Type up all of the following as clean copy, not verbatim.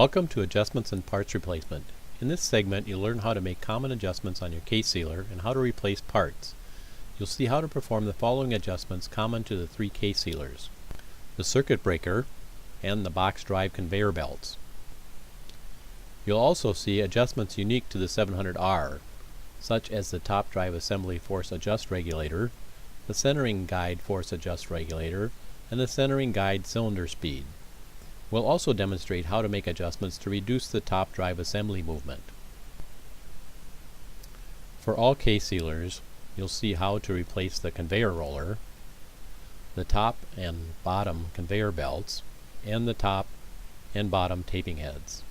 Welcome to Adjustments and Parts Replacement. In this segment, you'll learn how to make common adjustments on your case sealer and how to replace parts. You'll see how to perform the following adjustments common to the three case sealers: the circuit breaker and the box drive conveyor belts. You'll also see adjustments unique to the 700R, such as the top drive assembly force adjust regulator, the centering guide force adjust regulator, and the centering guide cylinder speed. We'll also demonstrate how to make adjustments to reduce the top drive assembly movement. For all case sealers, you'll see how to replace the conveyor roller, the top and bottom conveyor belts, and the top and bottom taping heads.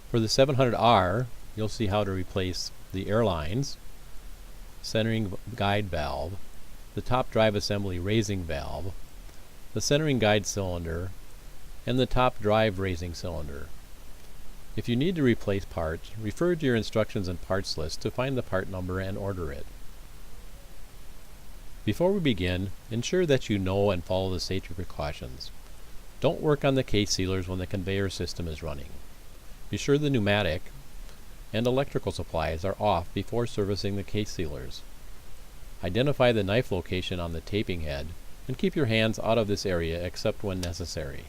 For the 700R, you'll see how to replace the airlines, centering guide valve, the top drive assembly raising valve, the centering guide cylinder, and the top drive raising cylinder. If you need to replace parts, refer to your instructions and parts list to find the part number and order it. Before we begin, ensure that you know and follow the safety precautions. Don't work on the case sealers when the conveyor system is running. Be sure the pneumatic and electrical supplies are off before servicing the case sealers. Identify the knife location on the taping head and keep your hands out of this area except when necessary.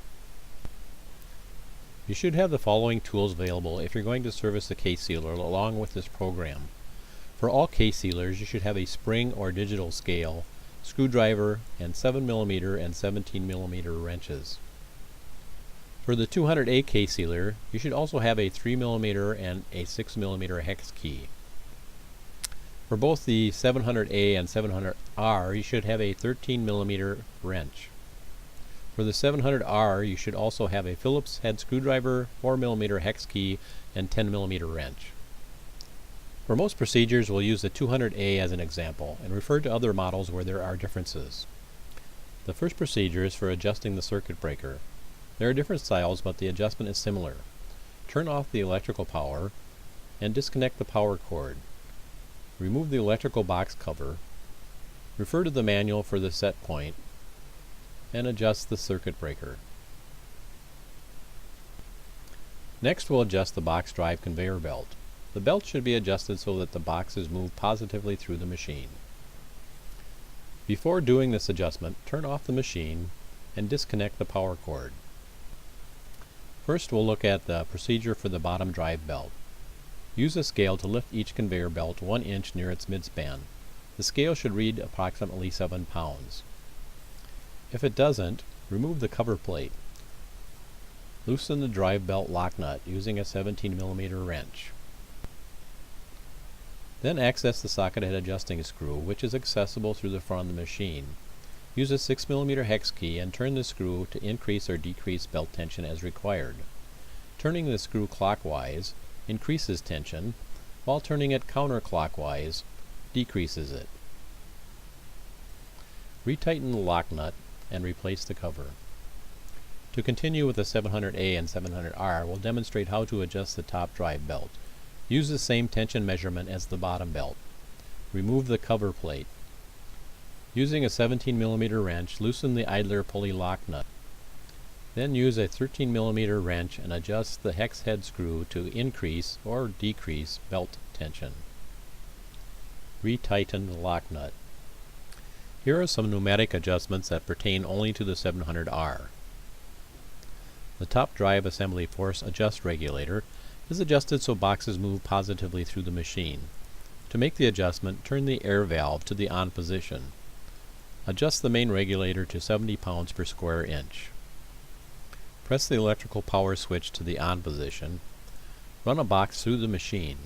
You should have the following tools available if you're going to service the case sealer along with this program. For all case sealers, you should have a spring or digital scale, screwdriver, and 7mm and 17mm wrenches. For the 200A case sealer, you should also have a 3mm and a 6mm hex key. For both the 700A and 700R, you should have a 13mm wrench. For the 700R, you should also have a Phillips head screwdriver, 4mm hex key, and 10mm wrench. For most procedures, we'll use the 200A as an example and refer to other models where there are differences. The first procedure is for adjusting the circuit breaker. There are different styles, but the adjustment is similar. Turn off the electrical power and disconnect the power cord. Remove the electrical box cover. Refer to the manual for the set point and adjust the circuit breaker. Next, we'll adjust the box drive conveyor belt. The belt should be adjusted so that the boxes move positively through the machine. Before doing this adjustment, turn off the machine and disconnect the power cord. First, we'll look at the procedure for the bottom drive belt. Use a scale to lift each conveyor belt 1 inch near its midspan. The scale should read approximately 7 pounds. If it doesn't, remove the cover plate. Loosen the drive belt lock nut using a 17mm wrench. Then access the socket head adjusting screw, which is accessible through the front of the machine. Use a 6mm hex key and turn the screw to increase or decrease belt tension as required. Turning the screw clockwise increases tension, while turning it counterclockwise decreases it. Retighten the lock nut and replace the cover. To continue with the 700A and 700R, we'll demonstrate how to adjust the top drive belt. Use the same tension measurement as the bottom belt. Remove the cover plate. Using a 17mm wrench, loosen the idler pulley lock nut. Then use a 13mm wrench and adjust the hex head screw to increase or decrease belt tension. Retighten the lock nut. Here are some pneumatic adjustments that pertain only to the 700R. The top drive assembly force adjust regulator is adjusted so boxes move positively through the machine. To make the adjustment, turn the air valve to the on position. Adjust the main regulator to 70 pounds per square inch. Press the electrical power switch to the on position. Run a box through the machine.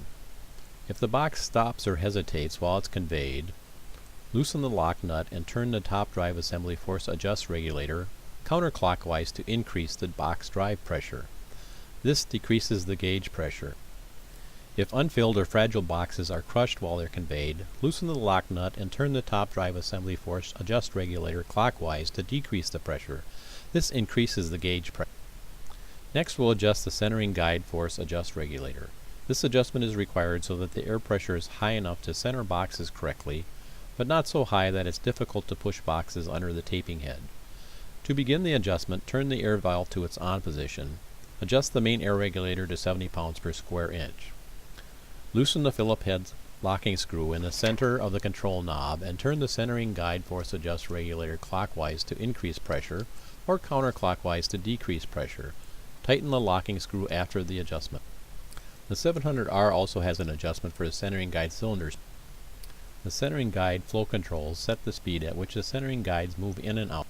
If the box stops or hesitates while it's conveyed, loosen the lock nut and turn the top drive assembly force adjust regulator counterclockwise to increase the box drive pressure. This decreases the gauge pressure. If unfilled or fragile boxes are crushed while they're conveyed, loosen the lock nut and turn the top drive assembly force adjust regulator clockwise to decrease the pressure. This increases the gauge pressure. Next, we'll adjust the centering guide force adjust regulator. This adjustment is required so that the air pressure is high enough to center boxes correctly, but not so high that it's difficult to push boxes under the taping head. To begin the adjustment, turn the air valve to its on position. Adjust the main air regulator to 70 pounds per square inch. Loosen the Phillip head locking screw in the center of the control knob and turn the centering guide force adjust regulator clockwise to increase pressure or counterclockwise to decrease pressure. Tighten the locking screw after the adjustment. The 700R also has an adjustment for the centering guide cylinders. The centering guide flow controls set the speed at which the centering guides move in and out.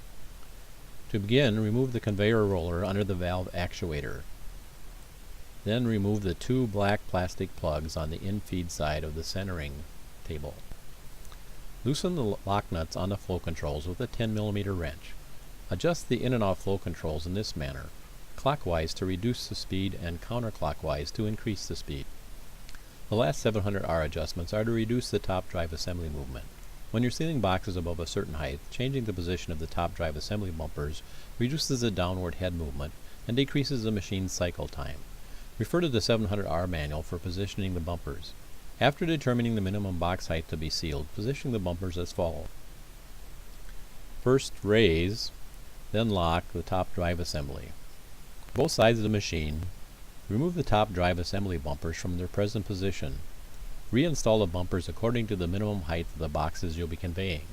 To begin, remove the conveyor roller under the valve actuator. Then remove the two black plastic plugs on the in-feed side of the centering table. Loosen the lock nuts on the flow controls with a 10mm wrench. Adjust the in and out flow controls in this manner, clockwise to reduce the speed and counterclockwise to increase the speed. The last 700R adjustments are to reduce the top drive assembly movement. When you're sealing boxes above a certain height, changing the position of the top drive assembly bumpers reduces the downward head movement and decreases the machine's cycle time. Refer to the 700R manual for positioning the bumpers. After determining the minimum box height to be sealed, position the bumpers as follows. First, raise, then lock the top drive assembly. Both sides of the machine, remove the top drive assembly bumpers from their present position. Reinstall the bumpers according to the minimum height of the boxes you'll be conveying.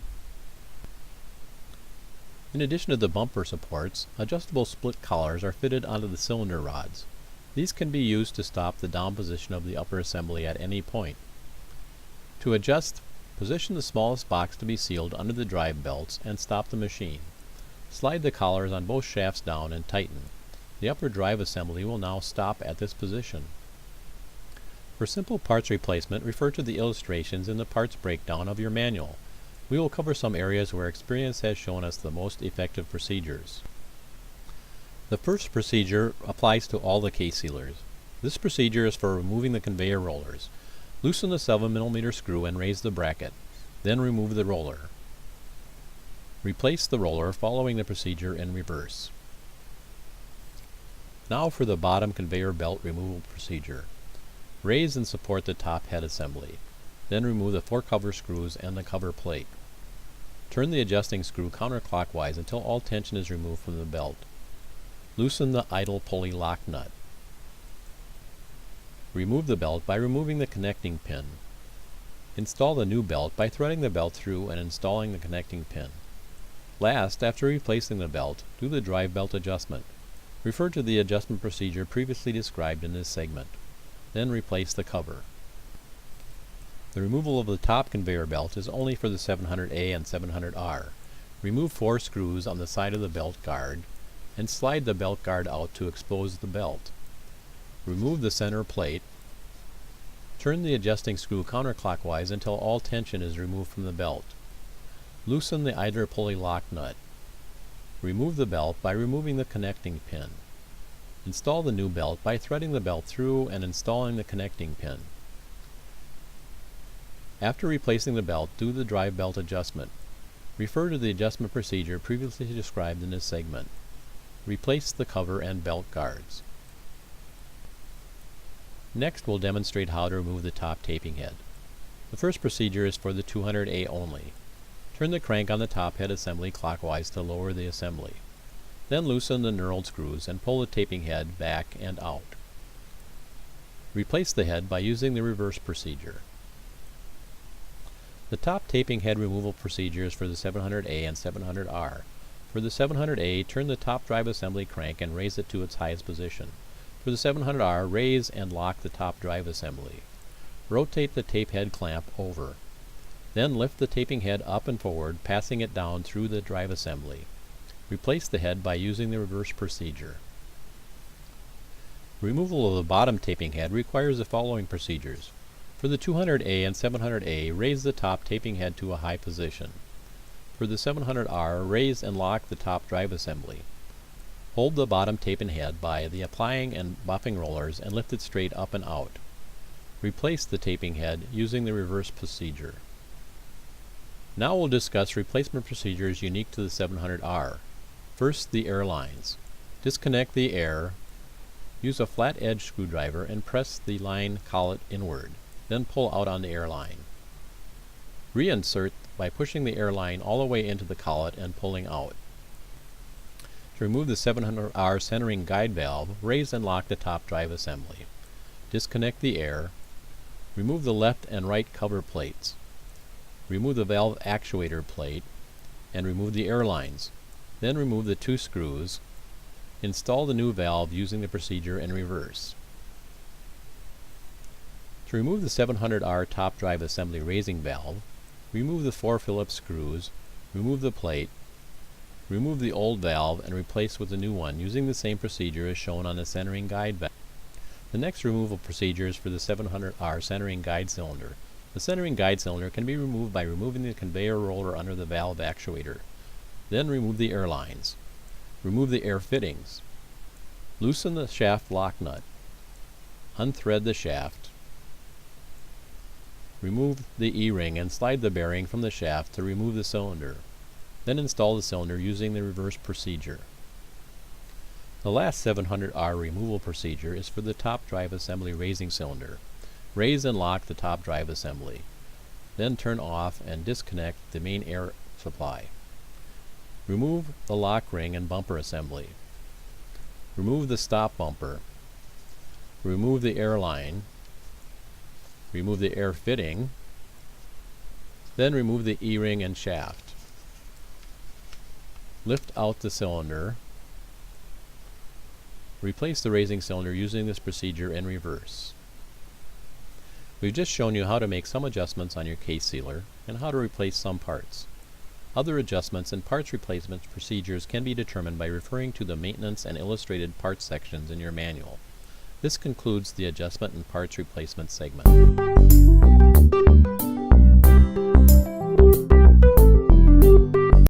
In addition to the bumper supports, adjustable split collars are fitted onto the cylinder rods. These can be used to stop the down position of the upper assembly at any point. To adjust, position the smallest box to be sealed under the drive belts and stop the machine. Slide the collars on both shafts down and tighten. The upper drive assembly will now stop at this position. For simple parts replacement, refer to the illustrations in the parts breakdown of your manual. We will cover some areas where experience has shown us the most effective procedures. The first procedure applies to all the case sealers. This procedure is for removing the conveyor rollers. Loosen the 7mm screw and raise the bracket. Then remove the roller. Replace the roller following the procedure in reverse. Now for the bottom conveyor belt removal procedure. Raise and support the top head assembly. Then remove the 4 cover screws and the cover plate. Turn the adjusting screw counterclockwise until all tension is removed from the belt. Loosen the idle pulley lock nut. Remove the belt by removing the connecting pin. Install the new belt by threading the belt through and installing the connecting pin. Last, after replacing the belt, do the drive belt adjustment. Refer to the adjustment procedure previously described in this segment. Then replace the cover. The removal of the top conveyor belt is only for the 700A and 700R. Remove 4 screws on the side of the belt guard and slide the belt guard out to expose the belt. Remove the center plate. Turn the adjusting screw counterclockwise until all tension is removed from the belt. Loosen the idler pulley lock nut. Remove the belt by removing the connecting pin. Install the new belt by threading the belt through and installing the connecting pin. After replacing the belt, do the drive belt adjustment. Refer to the adjustment procedure previously described in this segment. Replace the cover and belt guards. Next, we'll demonstrate how to remove the top taping head. The first procedure is for the 200A only. Turn the crank on the top head assembly clockwise to lower the assembly. Then loosen the knurled screws and pull the taping head back and out. Replace the head by using the reverse procedure. The top taping head removal procedure is for the 700A and 700R. For the 700A, turn the top drive assembly crank and raise it to its highest position. For the 700R, raise and lock the top drive assembly. Rotate the tape head clamp over. Then lift the taping head up and forward, passing it down through the drive assembly. Replace the head by using the reverse procedure. Removal of the bottom taping head requires the following procedures. For the 200A and 700A, raise the top taping head to a high position. For the 700R, raise and lock the top drive assembly. Hold the bottom taping head by the applying and buffing rollers and lift it straight up and out. Replace the taping head using the reverse procedure. Now we'll discuss replacement procedures unique to the 700R. First, the air lines. Disconnect the air. Use a flat edge screwdriver and press the line collet inward. Then pull out on the air line. Reinsert by pushing the air line all the way into the collet and pulling out. To To remove the 700R centering guide valve, raise and lock the top drive assembly. Disconnect the air. Remove the left and right cover plates. Remove the valve actuator plate and remove the air lines. Then remove the 2 screws. Install the new valve using the procedure in reverse. To remove the 700R top drive assembly raising valve, remove the 4 Phillips screws, remove the plate, remove the old valve and replace with the new one using the same procedure as shown on the centering guide valve. The next removal procedure is for the 700R centering guide cylinder. The centering guide cylinder can be removed by removing the conveyor roller under the valve actuator. Then remove the air lines. Remove the air fittings. Loosen the shaft lock nut. Unthread the shaft. Remove the E-ring and slide the bearing from the shaft to remove the cylinder. Then install the cylinder using the reverse procedure. The last 700R removal procedure is for the top drive assembly raising cylinder. Raise and lock the top drive assembly. Then turn off and disconnect the main air supply. Remove the lock ring and bumper assembly. Remove the stop bumper. Remove the air line. Remove the air fitting. Then remove the E-ring and shaft. Lift out the cylinder. Replace the raising cylinder using this procedure in reverse. We've just shown you how to make some adjustments on your case sealer and how to replace some parts. Other adjustments and parts replacement procedures can be determined by referring to the maintenance and illustrated parts sections in your manual. This concludes the adjustment and parts replacement segment.